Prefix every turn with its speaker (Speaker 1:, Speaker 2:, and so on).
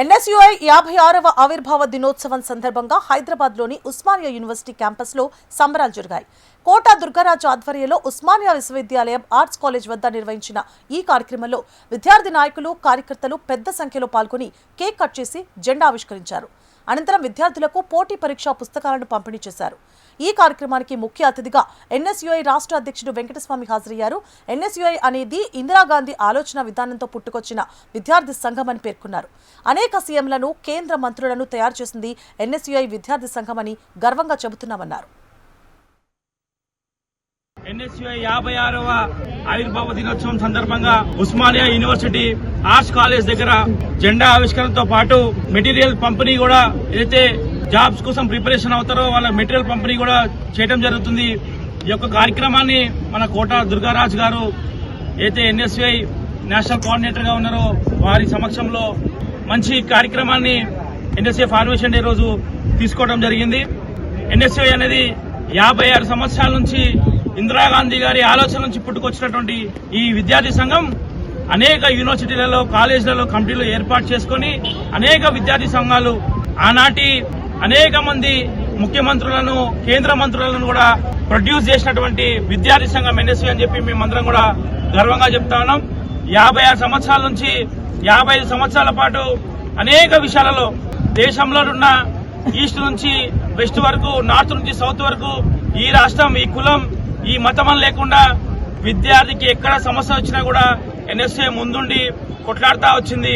Speaker 1: NSUI 56వ ఆవిర్భావ దినోత్సవం సందర్భంగా హైదరాబాద్లోని ఉస్మానియా యూనివర్సిటీ క్యాంపస్లో సంబరాలు జరిగాయి. కోట దుర్గారాజు ఆధ్వర్యంలో ఉస్మానియా విశ్వవిద్యాలయం ఆర్ట్స్ కాలేజ్ వద్ద నిర్వహించిన ఈ కార్యక్రమంలో విద్యార్థి నాయకులు, కార్యకర్తలు పెద్ద సంఖ్యలో పాల్గొని కేక్ కట్ చేసి జెండా ఆవిష్కరించారు. అనంతరం విద్యార్థులకు పోటీ పరీక్షా పుస్తకాలను పంపిణీ చేశారు. ఈ కార్యక్రమానికి ముఖ్య అతిథిగా ఎన్ఎస్యుఐ రాష్ట్ర అధ్యక్షుడు వెంకటస్వామి హాజరయ్యారు. ఎన్ఎస్యుఐ అనేది ఇందిరాగాంధీ ఆలోచన విధానంతో పుట్టుకొచ్చిన విద్యార్థి సంఘం అని పేర్కొన్నారు. అనేక సీఎంలను, కేంద్ర మంత్రులను తయారు చేసింది ఎన్ఎస్యుఐ విద్యార్థి సంఘం అని గర్వంగా చెబుతున్నామన్నారు.
Speaker 2: ఎన్ఎస్యుఐ 56వ ఆవిర్భావ దినోత్సవం సందర్భంగా ఉస్మానియా యూనివర్సిటీ ఆర్ట్స్ కాలేజ్ దగ్గర జెండా ఆవిష్కరణతో పాటు మెటీరియల్ పంపిణీ కూడా ఏదైతే జాబ్స్ కోసం ప్రిపరేషన్ అవుతారో వాళ్ళ మెటీరియల్ పంపిణీ కూడా చేయడం జరుగుతుంది. ఈ యొక్క కార్యక్రమాన్ని మన కోట దుర్గారాజు గారు అయితే ఎన్ఎస్యుఐ నేషనల్ కోఆర్డినేటర్ గా ఉన్నారో వారి సమక్షంలో మంచి కార్యక్రమాన్ని ఎన్ఎస్యుఐ ఫార్మేషన్ డే రోజు తీసుకోవడం జరిగింది. ఎన్ఎస్యుఐ అనేది 56 సంవత్సరాల నుంచి ఇందిరాగాంధీ గారి ఆలోచన నుంచి పుట్టుకొచ్చినటువంటి ఈ విద్యార్థి సంఘం అనేక యూనివర్సిటీలలో, కాలేజీలలో కమిటీలు ఏర్పాటు చేసుకుని అనేక విద్యార్థి సంఘాలు ఆనాటి అనేక మంది ముఖ్యమంత్రులను, కేంద్ర మంత్రులను కూడా ప్రొడ్యూస్ చేసినటువంటి విద్యార్థి సంఘం ఎన్ఎస్యూ అని చెప్పి మేమందరం కూడా గర్వంగా చెప్తా ఉన్నాం. 56 సంవత్సరాల నుంచి 55 సంవత్సరాల పాటు అనేక విషయాలలో దేశంలో ఉన్న ఈస్ట్ నుంచి వెస్ట్ వరకు, నార్త్ నుంచి సౌత్ వరకు ఈ రాష్ట్రం, ఈ కులం, ఈ మతం లేకుండా విద్యార్థికి ఎక్కడ సమస్య వచ్చినా కూడా ఎన్ఎస్యుఐ ముందుండి కొట్లాడుతూ వచ్చింది.